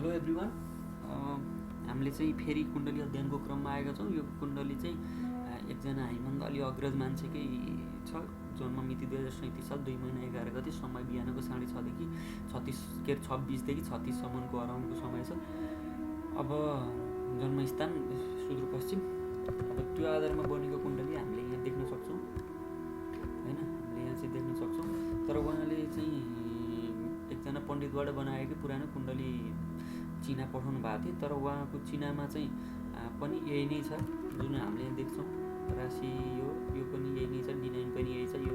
Hello everyone. हामीले चाहिँ फेरि कुण्डली अध्ययनको क्रममा आएका छौँ। यो कुण्डली चाहिँ एकजना हामीभन्दा अलि अग्रज मान्छेकै छ। जन्म मिति 2037 साल 2 महिना 11 गते, समय बिहानको 6:30देखि 26देखि 36सम्मको अराउन्डको समय छ। अब जन्मस्थान सुदूरपश्चिम। अब त्यो आधारमा बनेको कुण्डली हामीले यहाँ देख्न सक्छौँ होइन, हामीले यहाँ चाहिँ देख्न सक्छौँ। तर उहाँले चाहिँ एकजना पण्डितबाट बनाएकै पुरानो कुण्डली चिना पठाउनु भएको थियो। तर उहाँको चिनामा चाहिँ पनि यही नै छ जुन हामीले यहाँ देख्छौँ। राशि यो पनि यही नै छ, डिनाइन पनि यही छ, यो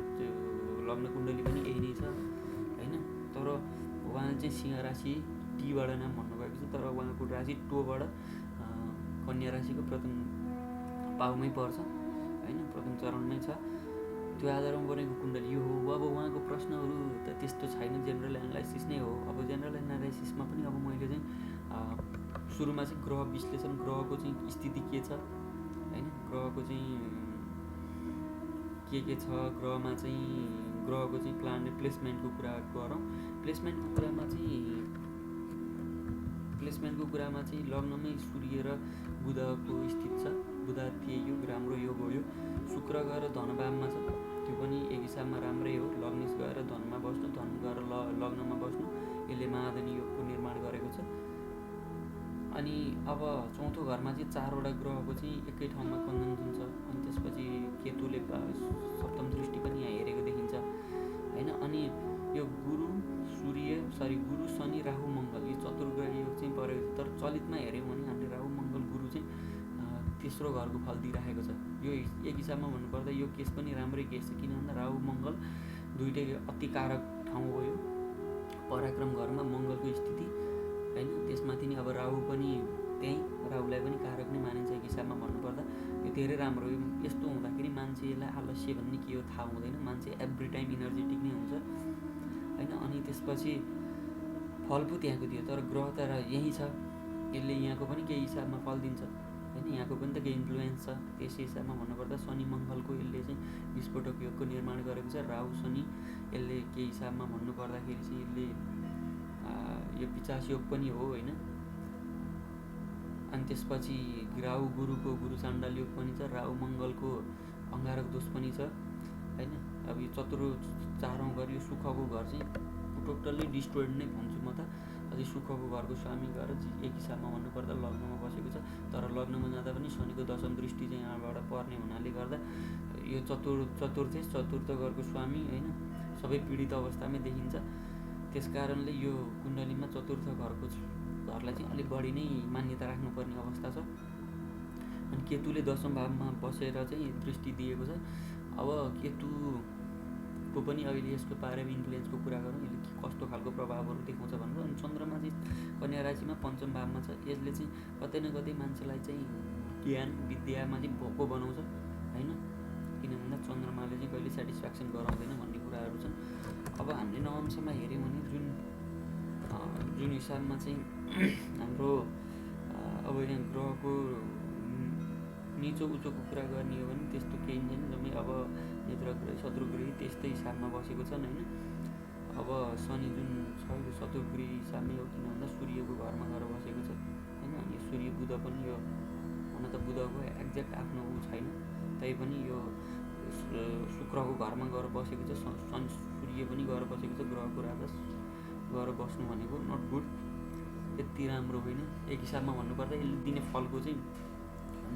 लग्न कुण्डली पनि यही नै छ होइन। तर उहाँले चाहिँ सिंह राशि टीबाट नाम भन्नुभएको छ। तर उहाँको राशि टोबाट कन्या राशिको प्रथम पाउमै पर्छ होइन, प्रथम चरणमै छ। त्यो आधारमा बनेको कुण्डली यो हो। अब उहाँको प्रश्नहरू त त्यस्तो छैन, जेनरल एनालाइसिस नै हो। अब जेनरल एनालाइसिसमा पनि अब मैले चाहिँ सुरुमा चाहिँ ग्रह विश्लेषण, ग्रहको चाहिँ स्थिति के छ होइन, ग्रहको चाहिँ के छ, ग्रहमा चाहिँ ग्रहको चाहिँ प्लानेट प्लेसमेन्टको कुरा गरौँ। प्लेसमेन्टको कुरामा चाहिँ लग्नमै सूर्य र बुधको स्थिति छ। बुध थिए योग, राम्रो योग हो यो। शुक्र गएर धनभावमा छ, त्यो पनि एक हिसाबमा राम्रै हो। लग्नेश गएर धनमा बस्नु, धन गएर लग्नमा बस्नु, यसले महाधनी योगको निर्माण गरेको छ। अनि अब चौथो घरमा चाहिँ 4वटा ग्रहको चाहिँ एकै ठाउँमा कन्जङ्सन छ। अनि त्यसपछि केतुले सप्तम दृष्टि पनि यहाँ हेरेको देखिन्छ होइन। अनि यो गुरु शनि राहु मङ्गल, यो चतुर्ग्रही योग चाहिँ परेको छ। तर चलितमा हेऱ्यौँ भने हामीले राहु मङ्गल गुरु चाहिँ तेस्रो घरको फल दिइराखेको छ। यो एक हिसाबमा भन्नुपर्दा यो केस पनि राम्रै केस छ। किन भन्दा राहु मङ्गल दुइटै अति कारक ठाउँ हो। यो पराक्रम घरमा मङ्गलको स्थिति होइन, त्यसमाथि नि अब राहु पनि त्यहीँ, राहुलाई पनि कारक नै मानिन्छ एक हिसाबमा भन्नुपर्दा। यो धेरै राम्रो हो। यस्तो हुँदाखेरि मान्छेलाई आलस्य भन्ने के हो थाहा हुँदैन, मान्छे एभ्री टाइम इनर्जेटिक नै हुन्छ होइन। अनि त्यसपछि फल पो त्यहाँको दियो, तर ग्रह त यहीँ छ, यसले यहाँको पनि केही हिसाबमा फल दिन्छ होइन, यहाँको पनि त केही इन्फ्लुएन्स छ। त्यस हिसाबमा भन्नुपर्दा शनि मङ्गलको यसले चाहिँ विस्फोटक योगको निर्माण गरेको छ। राहु शनि यसले केही हिसाबमा भन्नुपर्दाखेरि चाहिँ यसले यो 50 योग पनि हो होइन। अनि त्यसपछि राहु गुरुको गुरु चाण्डाल योग पनि छ। राहु मङ्गलको अङ्गारक दोष पनि छ होइन। अब यो 4औँ घर, यो सुखको घर चाहिँ टोटल्ली डिस्ट्रोइड नै भन्छु म त। अझै सुखको घरको स्वामी गएर एक हिसाबमा भन्नुपर्दा लग्नमा बसेको छ। तर लग्नमा जाँदा पनि शनिको दशम दृष्टि चाहिँ यहाँबाट पर्ने हुनाले गर्दा यो चतुर्थ घरको स्वामी होइन, सबै पीडित अवस्थामै देखिन्छ। त्यस कारणले यो कुण्डलीमा चतुर्थ घरलाई चाहिँ अलिक बढी नै मान्यता राख्नुपर्ने अवस्था छ। अनि केतुले दशम भावमा बसेर चाहिँ दृष्टि दिएको छ। अब केतुको पनि अहिले यसको बारेमा इन्फ्लुएन्सको कुरा गरौँ, यसले कस्तो खालको प्रभावहरू देखाउँछ भनेर। अनि चन्द्रमा चाहिँ कन्या राशिमा पञ्चम भावमा छ। यसले चाहिँ कतै न कतै मान्छेलाई चाहिँ ज्ञान विद्यामा चाहिँ भोको बनाउँछ होइन। किन भन्दा चन्द्रमाले चाहिँ कहिले सेटिस्फ्याक्सन गराउँदैन भन्ने कुराहरू छन्। अब हामीले नवंशमा हेऱ्यौँ भने जुन हिसाबमा चाहिँ हाम्रो अब यहाँ ग्रहको निचो उचोको कुरा गर्ने हो भने त्यस्तो केही छैन। जम्मै अब नेत्रग्रही शत्रुग्रही त्यस्तै हिसाबमा बसेको छन् होइन। अब शनि जुन छ यो शत्रुग्रही हिसाबमै हो, किन भन्दा सूर्यको घरमा गएर बसेको छ होइन। अनि सूर्य बुध पनि यो हुन त बुधको एक्ज्याक्ट आफ्नो छैन, तैपनि यो शुक्रको घरमा गएर बसेको छ। सूर्य पनि गएर बसेको छ, ग्रहको राजा गएर बस्नु भनेको नट गुड, यति राम्रो होइन। एक हिसाबमा भन्नुपर्दा यसले दिने फलको चाहिँ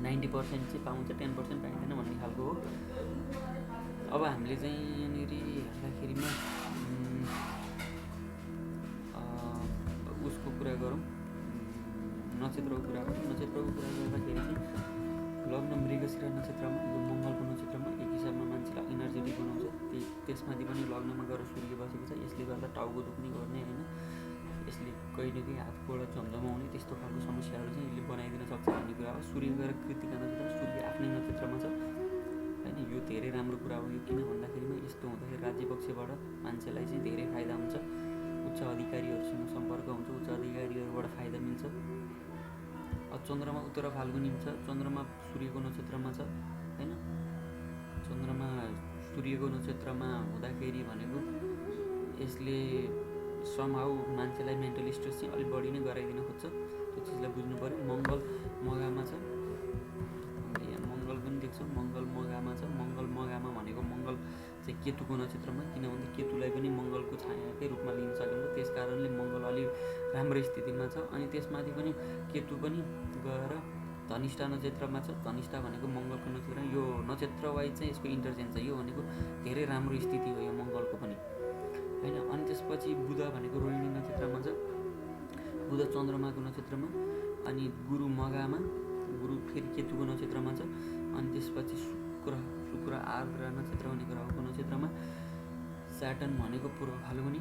90% चाहिँ पाउँछ, 10% पाइँदैन भन्ने खालको हो। अब हामीले चाहिँ यहाँनिर हेर्दाखेरिमा उसको कुरा गरौँ, नक्षत्रको कुरा गरौँ। नक्षत्रको कुरा गर्दाखेरि चाहिँ लग्न मृगशिरा नक्षत्रमा, यो मङ्गलको नक्षत्रमा एक हिसाबमा मान्छेलाई इनर्जेटिक बनाउँछ। त्यसमाथि पनि लग्नमा गएर सूर्य बसेको छ। यसले गर्दा टाउको दुख्ने गर्ने होइन, यसले कहिले न कहीँ हातबाट झमझमाउने त्यस्तो खालको समस्याहरू चाहिँ यसले बनाइदिन सक्छ भन्ने कुरा हो। सूर्य गएर कृतिका नक्षत्र, सूर्य आफ्नै नक्षत्रमा छ होइन। यो धेरै राम्रो कुरा हो। यो किन भन्दाखेरिमा यस्तो हुँदाखेरि राज्य पक्षबाट मान्छेलाई चाहिँ धेरै फाइदा हुन्छ, उच्च अधिकारीहरूसँग सम्पर्क हुन्छ, उच्च अधिकारीहरूबाट फाइदा मिल्छ। चन्द्रमा उत्तर फाल्गुनी छ, चन्द्रमा सूर्यको नक्षत्रमा छ होइन। चन्द्रमा सूर्यको नक्षत्रमा हुँदाखेरि भनेको यसले समहाउ मान्छेलाई मेन्टल स्ट्रेस चाहिँ अलिक बढी नै गराइदिन खोज्छ, त्यो चिजलाई बुझ्नु पऱ्यो। मङ्गल मघामा छ, यहाँ मङ्गल पनि देख्छौँ, मङ्गल मघामा छ। मङ्गल मघामा भनेको मङ्गल चाहिँ केतुको नक्षत्रमा, किनभने केतुलाई पनि मङ्गलको छायाकै रूपमा लिन सकिन्छ, त्यस कारणले मङ्गल अलि राम्रो स्थितिमा छ। अनि त्यसमाथि पनि केतु पनि गएर धनिष्ठा नक्षत्रमा छ। धनिष्ठा भनेको मङ्गलको नक्षत्र, यो नक्षत्र वाइज चाहिँ यसको इन्टरचेन्ज छ, यो भनेको धेरै राम्रो स्थिति हो यो मङ्गलको पनि होइन। अनि त्यसपछि बुध भनेको रोहिणी नक्षत्रमा छ, बुध चन्द्रमाको नक्षत्रमा। अनि गुरु मघामा, गुरु फेरि केतुको नक्षत्रमा छ। अनि त्यसपछि शुक्र आर्द्रा नक्षत्र भनेको राहुको नक्षत्रमा। स्याटर्न भनेको पूर्व फाल्गुनी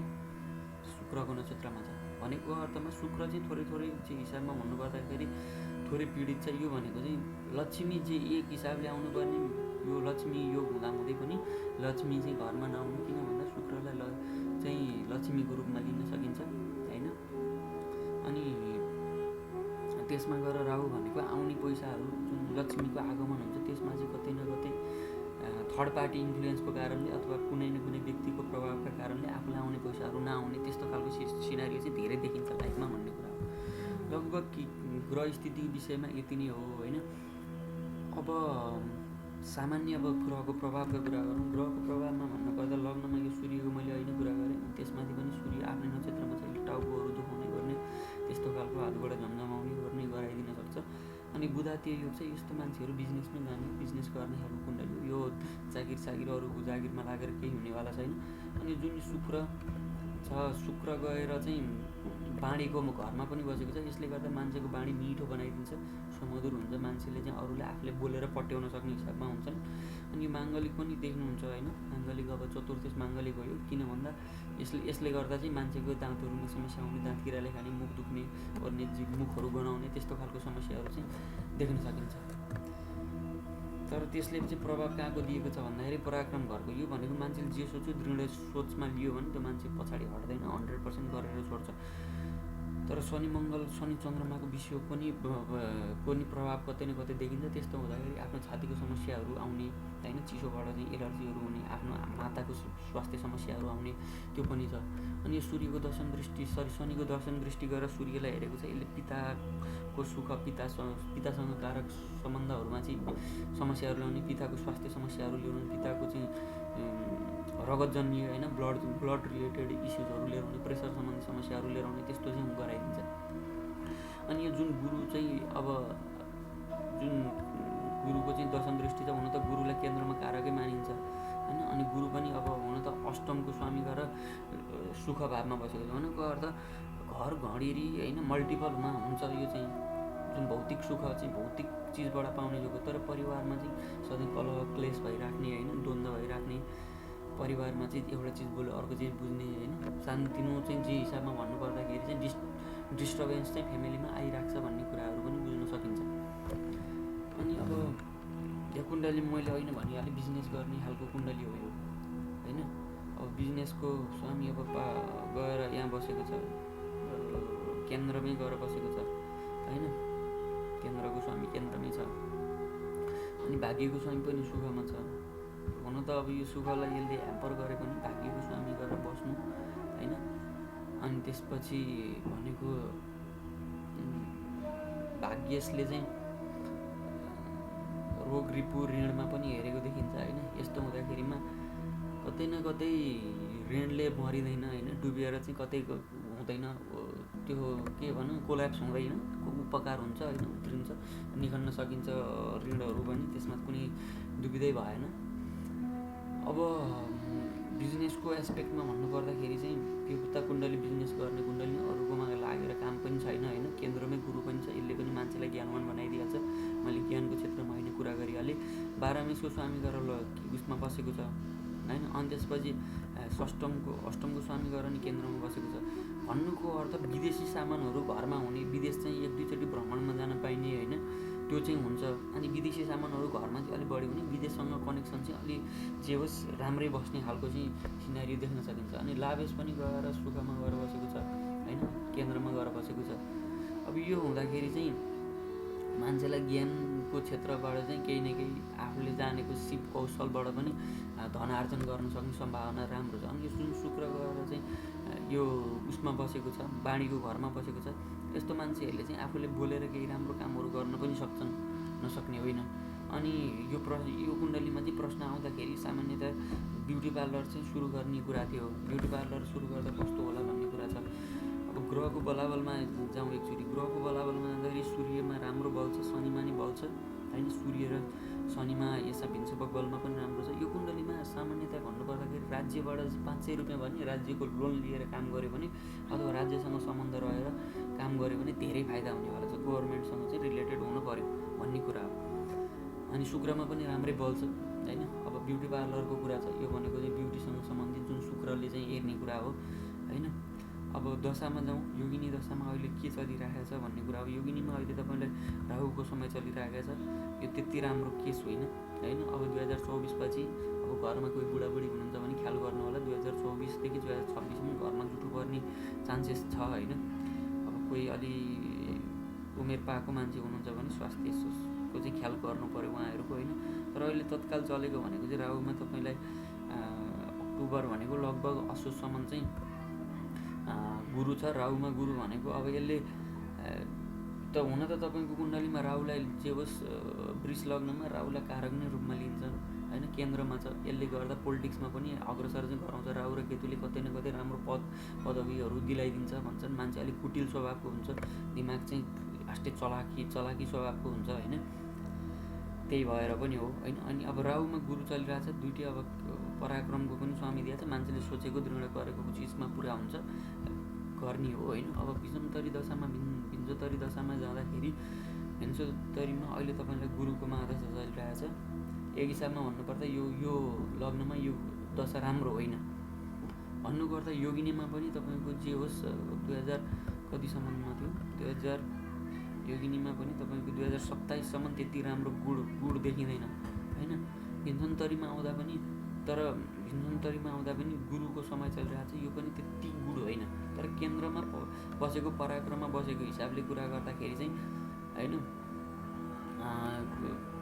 शुक्रको नक्षत्रमा छ। भनेको अर्थमा शुक्र चाहिँ थोरै चाहिँ हिसाबमा भन्नुपर्दाखेरि थोरै पीडित छ। यो भनेको चाहिँ लक्ष्मी चाहिँ एक हिसाबले आउनुपर्ने, यो लक्ष्मी योग हुँदाहुँदै पनि लक्ष्मी चाहिँ घरमा नआउनु, किन भन्दा शुक्रलाई चाहिँ लक्ष्मीको रूपमा लिन सकिन्छ होइन। अनि त्यसमा गएर राहु भनेको आउने पैसाहरू जुन लक्ष्मीको आगमन हुन्छ त्यसमा चाहिँ कतै न कतै थर्ड पार्टी इन्फ्लुएन्सको कारणले अथवा कुनै न कुनै व्यक्तिको प्रभावका कारणले आफूलाई आउने पैसाहरू नआउने त्यस्तो खालको सिनारियो चाहिँ धेरै देखिन्छ लाइफमा भन्ने कुरा हो। लगभग ग्रह स्थितिको विषयमा यति नै हो होइन। अब सामान्य अब ग्रहको प्रभावका कुरा गरौँ। ग्रहको प्रभावमा भन्नुपर्दा लग्नमा यो सूर्यको मैले अहिले कुरा गरेँ, त्यसमाथि पनि सूर्य आफ्नै नक्षत्रमा छ, टाउकोहरू दुखाउने गर्ने त्यस्तो खालको हातबाट झमझमाउने गर्ने गराइदिन सक्छ। अनि बुधातीय योग चाहिँ यस्तो मान्छेहरू बिजनेसमै जाने, बिजनेस गर्ने खालको कुण्डली हो। यो जागिर अरूको जागिरमा लागेर केही हुनेवाला छैन। अनि जुन शुक्र छ, शुक्र गएर चाहिँ बाणीको घरमा पनि बसेको छ, यसले गर्दा मान्छेको बाणी मिठो बनाइदिन्छ, सुमधुर हुन्छ, मान्छेले चाहिँ अरूलाई आफूले बोलेर पट्याउन सक्ने हिसाबमा हुन्छन्। अनि यो माङ्गलिक पनि देख्नुहुन्छ होइन, माङ्गलिक अब चतुर्थ माङ्गलिक हो यो, किन भन्दा यसले गर्दा चाहिँ मान्छेको दाँतहरूमा समस्या आउने, दाँत किराले खाने, मुख दुख्ने ओर्ने, मुखहरू गनाउने त्यस्तो खालको समस्याहरू चाहिँ देख्न सकिन्छ। तर त्यसले चाहिँ प्रभाव कहाँको दिएको छ भन्दाखेरि पराक्रम घरको। यो भनेको मान्छेले जे सोच्यो दृढ सोचमा लियो भने त्यो मान्छे पछाडि हट्दैन, 100% गरेर छोड्छ। तर शनि मङ्गल शनि चन्द्रमाको विषय पनि प्रभाव कतै न कतै देखिन्छ। त्यस्तो हुँदाखेरि आफ्नो छातीको समस्याहरू आउने होइन, चिसोबाट चाहिँ एलर्जीहरू हुने, आफ्नो माताको स्वास्थ्य समस्याहरू आउने त्यो पनि छ। अनि यो सूर्यको दर्शन दृष्टि शनिको दर्शन दृष्टि गरेर सूर्यलाई हेरेको छ, यसले पिताको सुख, पितासँग कारक सम्बन्धहरूमा चाहिँ समस्याहरू ल्याउने, पिताको स्वास्थ्य समस्याहरू ल्याउने, पिताको चाहिँ रगतजन्य होइन ब्लड रिलेटेड इस्युजहरू लिएर आउने, प्रेसर सम्बन्धी समस्याहरू लिएर आउने त्यस्तो चाहिँ गराइदिन्छ। अनि यो जुन गुरु चाहिँ अब जुन गुरुको चाहिँ दशम दृष्टि छ, हुन त गुरुलाई केन्द्रमा कारकै मानिन्छ होइन। अनि गुरु पनि अब हुन त अष्टमको स्वामी गरेर सुख भावमा बसेको छ, भनेको अर्थ घर घडेरी होइन मल्टिपलमा हुन्छ। यो चाहिँ जुन भौतिक सुख चाहिँ भौतिक चिजबाट पाउने जो, तर परिवारमा चाहिँ सधैँ कलह क्लेश भइराख्ने होइन, द्वन्द्व भइराख्ने, परिवारमा चाहिँ एउटा चिज बोल्यो अर्को चिज बुझ्ने होइन, सानोतिनो चाहिँ जे हिसाबमा भन्नुपर्दाखेरि चाहिँ डिस्टर्बेन्स चाहिँ फ्यामिलीमा आइराख्छ भन्ने कुराहरू पनि बुझ्न सकिन्छ। अनि अब यो कुण्डली मैले होइन भनिहालेँ, बिजनेस गर्ने खालको कुण्डली हो यो होइन। अब बिजनेसको स्वामी अब गएर यहाँ बसेको छ, केन्द्रमै गएर बसेको छ होइन, केन्द्रको स्वामी केन्द्रमै छ। अनि भाग्यको स्वामी पनि सुखमा छ। हुन त अब यो सुखलाई यसले ह्याम्पर गरे पनि भाग्यको स्वामी गरेर बस्नु होइन। अनि त्यसपछि भनेको भाग्यले चाहिँ रोग रिपु ऋणमा पनि हेरेको देखिन्छ होइन। यस्तो हुँदाखेरिमा कतै न कतै ऋणले मरिँदैन होइन, डुबेर चाहिँ कतै हुँदैन, त्यो के भनौँ कोल्याप्स हुँदैन, उपकार हुन्छ होइन, उत्रिन्छ, निखन्न सकिन्छ ऋणहरू पनि, त्यसमा कुनै दुविधै भएन। अब बिजनेसको एस्पेक्टमा भन्नुपर्दाखेरि चाहिँ त्यो कुण्डली बिजनेस गर्ने कुण्डली, अरूकोमा लागेर काम पनि छैन होइन, केन्द्रमै गुरु पनि छ, यसले पनि मान्छेलाई ज्ञानवान बनाइदिहाल्छ। मैले ज्ञानको क्षेत्रमा अहिले कुरा गरिहालेँ। 12 मेषको स्वामी गरेर उसमा बसेको छ होइन। अनि त्यसपछि अष्टमको स्वामी गरेर नि केन्द्रमा बसेको छ। भन्नुको अर्थ विदेशी सामानहरू घरमा हुने, विदेश चाहिँ 1-2 चोटि भ्रमणमा जान पाइने होइन, त्यो चाहिँ हुन्छ। अनि विदेशी सामानहरू घरमा चाहिँ अलिक बढी हुने, विदेशसँग कनेक्सन चाहिँ अलि जे होस् राम्रै बस्ने खालको चाहिँ सिनारियो देख्न सकिन्छ। अनि लाभेश पनि गएर सुखमा गएर बसेको छ होइन, केन्द्रमा गएर बसेको छ। अब यो हुँदाखेरि चाहिँ मान्छेलाई ज्ञानको क्षेत्रबाट चाहिँ केही न केही आफूले जानेको सिप कौशलबाट पनि धन आर्जन गर्न सक्ने सम्भावना राम्रो छ। अनि यो जुन शुक्र गएर चाहिँ यो उसमा बसेको छ, बाणीको घरमा बसेको छ, यस्तो मान्छेहरूले चाहिँ आफूले बोलेर केही राम्रो कामहरू गर्न पनि सक्छन्, नसक्ने होइन। अनि यो कुण्डलीमा चाहिँ प्रश्न आउँदाखेरि सामान्यतः ब्युटी पार्लर चाहिँ सुरु गर्ने कुरा थियो। ब्युटी पार्लर सुरु गर्दा कस्तो होला भन्ने कुरा छ। अब ग्रहको बलाबलमा जाउँ एकचोटि। ग्रहको बलाबलमा जाँदाखेरि सूर्यमा राम्रो बल्छ, शनिमा नि बल्छ होइन। सूर्य र शनिमा यसा भिन्सपक बलमा पनि राम्रो छ। यो कुण्डलीमा सामान्यतः भन्नुपर्दाखेरि राज्यबाट 500 रुपियाँ भने राज्यको लोन लिएर काम गऱ्यो भने अथवा राज्यसँग सम्बन्ध रहेर काम गऱ्यो भने धेरै फाइदा हुनेवाला छ। गभर्मेन्टसँग चाहिँ रिलेटेड हुनु पऱ्यो भन्ने कुरा हो। अनि शुक्रमा पनि राम्रै बल्छ होइन। अब ब्युटी पार्लरको कुरा छ, यो भनेको चाहिँ ब्युटीसँग सम्बन्धित जुन शुक्रले चाहिँ हेर्ने कुरा हो होइन। अब दशामा जाउँ, योगिनी दशामा अहिले के चलिरहेको छ भन्ने कुरा हो। योगिनीमा अहिले तपाईँलाई राहुको समय चलिरहेको छ। यो त्यति राम्रो केस होइन होइन। अब 2024 पछि अब घरमा कोही बुढाबुढी हुनुहुन्छ भने ख्याल गर्नु होला। 2024 देखि 2026 घरमा जुट्नुपर्ने चान्सेस छ होइन। अब कोही अलि उमेर पाएको मान्छे हुनुहुन्छ भने स्वास्थ्यको चाहिँ ख्याल गर्नु पऱ्यो उहाँहरूको होइन। तर अहिले तत्काल चलेको भनेको चाहिँ राहुमा तपाईँलाई अक्टोबर भनेको लगभग असोजसम्म चाहिँ गुरु छ। राहुमा गुरु भनेको अब यसले त हुन त तपाईँको कुण्डलीमा राहुलाई जे होस् वृष लग्नमा राहुलाई कारक नै रूपमा लिन्छ होइन। केन्द्रमा छ, यसले गर्दा पोलिटिक्समा पनि अग्रसर चाहिँ गराउँछ। राहु र केतुले कतै न कतै राम्रो पदवीहरू दिलाइदिन्छ भन्छन्। मान्छे अलिक कुटिल स्वभावको हुन्छ, दिमाग चाहिँ आस्ते चलाकी स्वभावको हुन्छ होइन। त्यही भएर पनि हो होइन। अनि अब राहुमा गुरु चलिरहेछ, दुइटै अब पराक्रमको पनि स्वामी दिएको छ। मान्छेले सोचेको दृढ गरेको चिजमा पुरा हुन्छ, गर्ने हो होइन। अब विषमतरी दशामा भिन्सोत्तरी दशामा जाँदाखेरि भिन्सोत्तरीमा अहिले तपाईँलाई गुरुको महादशा चलिरहेछ। एक हिसाबमा भन्नुपर्दा यो लग्नमा यो दशा राम्रो होइन। भन्नुपर्दा योगिनीमा पनि तपाईँको जे होस् 2000 कतिसम्ममा थियो, योगिनीमा पनि तपाईँको 2027सम्म त्यति राम्रो गुड देखिँदैन होइन। भिन्सोत्तरीमा आउँदा पनि गुरुको समय चलिरहेको छ। यो पनि त्यति गुड होइन। तर केन्द्रमा बसेको पराक्रममा बसेको हिसाबले कुरा गर्दाखेरि चाहिँ होइन,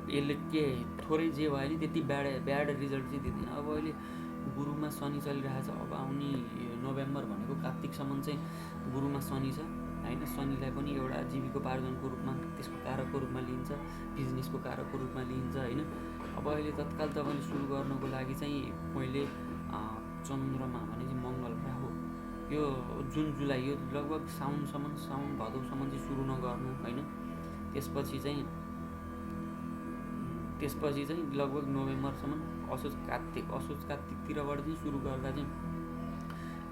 यसले के थोरै जे भयो नि त्यति ब्याड रिजल्ट चाहिँ दिँदैन। अब अहिले गुरुमा शनि चलिरहेछ। अब आउने नोभेम्बर भनेको कार्तिकसम्म चाहिँ गुरुमा शनि छ होइन। शनिलाई पनि एउटा जीविकोपार्जनको रूपमा, त्यसको कारकको रूपमा लिइन्छ, बिजनेसको कारकको रूपमा लिइन्छ होइन। अब अहिले तत्काल तपाईँले सुरु गर्नको लागि चाहिँ पहिले चन्द्रमा भने चाहिँ मङ्गल राहु यो जुन जुलाई यो लगभग साउन भदौसम्म चाहिँ सुरु नगर्नु होइन। त्यसपछि चाहिँ लगभग नोभेम्बरसम्म असोज कार्तिकतिरबाट चाहिँ सुरु गर्दा चाहिँ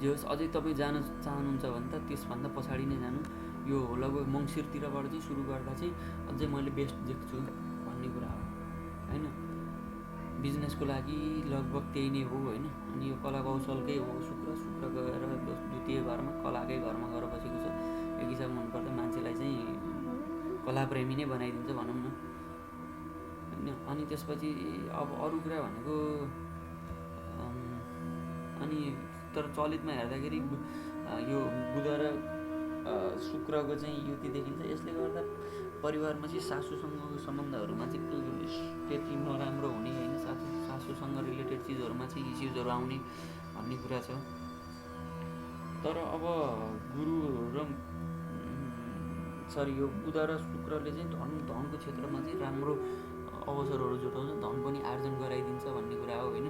जे होस्। अझै तपाईँ जान चाहनुहुन्छ भने त त्यसभन्दा पछाडि नै जानु। यो लगभग मङ्सिरतिरबाट चाहिँ सुरु गर्दा चाहिँ अझै मैले बेस्ट देख्छु भन्ने कुरा हो होइन। बिजनेसको लागि लगभग त्यही नै हो होइन। अनि यो कला कौशलकै हो। शुक्र गएर द्वितीय घरमा कलाकै घरमा गएर बसेको छ। एक हिसाबमा भन्नुपर्दा मान्छेलाई चाहिँ कलाप्रेमी नै बनाइदिन्छ भनौँ न होइन। अनि त्यसपछि अब अरू कुरा भनेको अनि तर चलितमा हेर्दाखेरि यो बुध र शुक्रको चाहिँ युति देखिन्छ। यसले गर्दा परिवारमा चाहिँ सासूसँगको सम्बन्धहरूमा चाहिँ त्यति नराम्रो हुने होइन। सासूसँग रिलेटेड चिजहरूमा चाहिँ इस्युजहरू आउने भन्ने कुरा छ। तर अब गुरु र यो बुध र शुक्रले चाहिँ धनको क्षेत्रमा चाहिँ राम्रो अवसरहरू जुटाउँछ, धन पनि आर्जन गराइदिन्छ भन्ने कुरा हो होइन।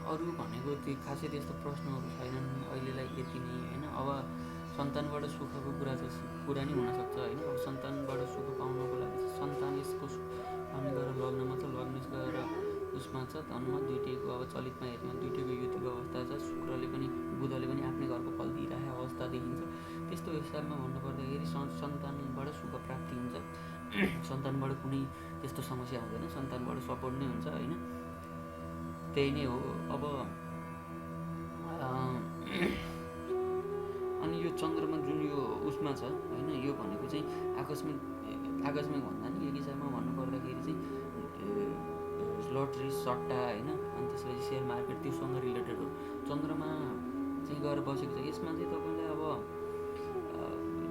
अरू भनेको त्यो खासै त्यस्तो प्रश्नहरू छैनन् अहिलेलाई, यति नै होइन। अब सन्तानबाट सुखको कुरा नि हुनसक्छ होइन। अब सन्तानबाट सुख पाउनको लागि सन्तान यसको हामी गएर लग्नमा छ, लग्न गएर उसमा छ, धनमा दुइटैको अब चलितमा हेर्ने दुइटैको युतिको अवस्था छ। शुक्रले पनि बुधले पनि आफ्नै घरको फल दिइरहेको अवस्था देखिन्छ। त्यस्तो हिसाबमा भन्नुपर्दाखेरि सन्तानबाट सुख प्राप्ति हुन्छ। सन्तानबाट कुनै त्यस्तो समस्या हुँदैन, सन्तानबाट सपोर्ट नै हुन्छ होइन। त्यही नै हो। अब अनि यो चन्द्रमा जुन यो उसमा छ होइन, यो भनेको चाहिँ आकस्मिक भन्दा नि एक हिसाबमा भन्नुपर्दाखेरि चाहिँ लटरी सट्टा होइन, अनि त्यसपछि सेयर मार्केट त्योसँग रिलेटेड हो। चन्द्रमा चाहिँ गएर बसेको छ। यसमा चाहिँ तपाईँले अब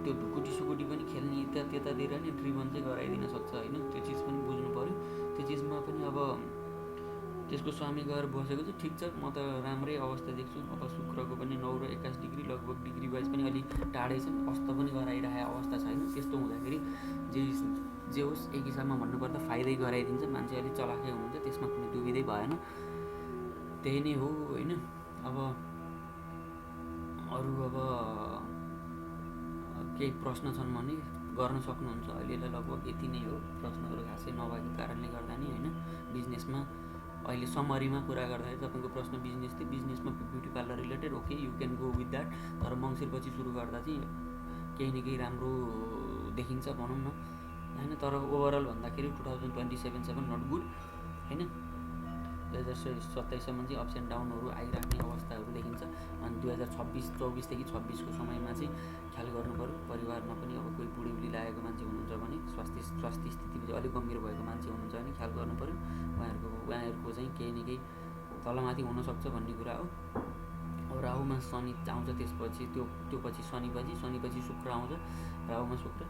त्यो ढुकुटी सुकुटी पनि खेल्ने त्यतातिर नि ड्रिभन चाहिँ गराइदिन सक्छ होइन। त्यो चिज पनि बुझ्नु पऱ्यो। त्यो चिजमा पनि अब त्यसको स्वामी गएर बसेको चाहिँ ठिक छ, म त राम्रै अवस्था देख्छु। अब शुक्रको पनि 9 र 21 डिग्री लगभग डिग्री वाइज पनि अलिक टाढै छन्, अस्त पनि गराइरहेको अवस्था छैन। त्यस्तो हुँदाखेरि जे होस् एक हिसाबमा भन्नुपर्दा फाइदै गराइदिन्छ। मान्छे अलिक चलाखै हुनुहुन्छ, त्यसमा कुनै दुविधै भएन। त्यही नै हो होइन। अब अरू अब केही प्रश्न छन् भने गर्न सक्नुहुन्छ। अहिलेलाई लगभग यति नै हो। प्रश्नहरू खासै नभएको कारणले गर्दा नि होइन। बिजनेसमा अहिले समरीमा कुरा गर्दाखेरि तपाईँको प्रश्न बिजनेस थियो, बिजनेसमा beauty parlour related, okay you can go with that. तर मङ्सिरपछि सुरु गर्दा चाहिँ केही न केही राम्रो देखिन्छ भनौँ न होइन। तर ओभरअल भन्दाखेरि 2027 नट गुड होइन। 2027सम्म चाहिँ अप्स एन्ड डाउनहरू आइराख्ने अवस्थाहरू देखिन्छ। अनि 2024देखि 26को समयमा चाहिँ ख्याल गर्नु पऱ्यो। परिवारमा पनि अब कोही बुढीबुढी लागेको मान्छे हुनुहुन्छ भने, स्वास्थ्य स्थिति चाहिँ अलिक गम्भीर भएको मान्छे हुनुहुन्छ भने ख्याल गर्नु पऱ्यो। उहाँहरूको चाहिँ केही न केही तलमाथि हुनसक्छ भन्ने कुरा हो। अब राहुमा शनि आउँछ, त्यसपछि त्यो पछि शनिपछि शुक्र आउँछ। राहुमा शुक्र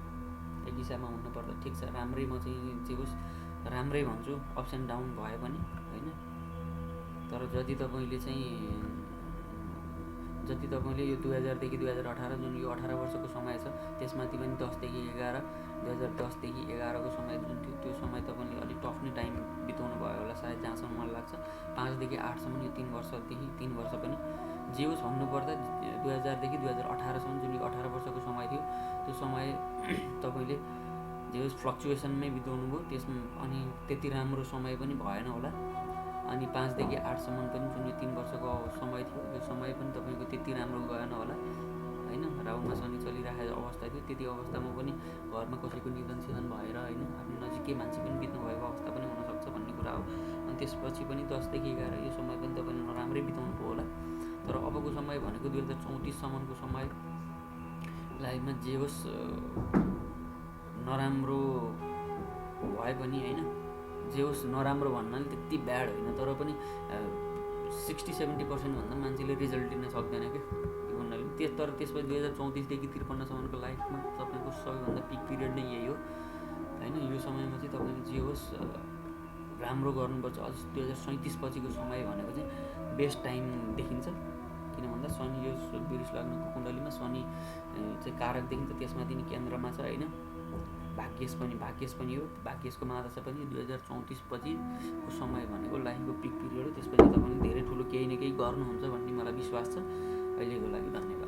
एक हिसाबमा भन्नुपर्दा ठिक छ, राम्रै। म चाहिँ जे होस् राम्रै भन्छु, अप्स एन्ड डाउन भए पनि होइन। तर जति तपाईँले यो 2000देखि 2018 जुन यो 18 वर्षको समय छ, त्यसमाथि पनि 10देखि 11 2010देखि 11को समय जुन थियो, त्यो समय तपाईँले अलिक टफ नै टाइम बिताउनु भयो होला सायद, जहाँसम्म मलाई लाग्छ। 5देखि 8सम्म यो 3 वर्ष पनि जे होस् भन्नुपर्दा 2000देखि 2018सम्म जुन यो 18 वर्षको समय थियो, त्यो समय तपाईँले जे होस् फ्लक्चुएसनमै बिताउनु भयो। त्यसमा अनि त्यति राम्रो समय पनि भएन होला। अनि 5देखि 8सम्म पनि जुन यो 3 वर्षको समय थियो, त्यो समय पनि तपाईँको त्यति राम्रो गएन होला होइन। राहुमा शनि चलिरहेको अवस्था थियो, त्यति अवस्थामा पनि घरमा कसैको निधन भएर होइन, आफ्नो नजिकै मान्छे पनि बित्नु भएको अवस्था पनि हुनसक्छ भन्ने कुरा हो। अनि त्यसपछि पनि 10देखि 11 यो समय पनि तपाईँले नराम्रै बिताउनु भयो होला। तर अबको समय भनेको 2034सम्मको समयलाईमा जे होस् नराम्रो भए पनि होइन, जे होस् नराम्रो भन्नाले त्यति ब्याड होइन, तर पनि 60-70% भन्दा मान्छेले रिजल्ट दिन सक्दैन क्या भन्नाले। तर त्यसपछि 2034देखि 53सम्मको लाइफमा तपाईँको सबैभन्दा पिक पिरियड नै यही हो होइन। यो समयमा चाहिँ तपाईँले जे होस् राम्रो गर्नुपर्छ। अझ 2037 पछिको समय भनेको चाहिँ बेस्ट टाइम देखिन्छ। किन भन्दा शनि यो वृष लग्नको कुण्डलीमा शनि चाहिँ कारक देखिन्छ, त्यसमाथि नि केन्द्रमा छ होइन। भाग्येश पनि हो। भाग्येशको महादशा पनि 2034 पछिको समय भनेको लाइफको पिक पिरियड हो। त्यसपछि तपाईँले धेरै ठुलो केही न केही गर्नुहुन्छ भन्ने मलाई विश्वास छ। अहिलेको लागि धन्यवाद।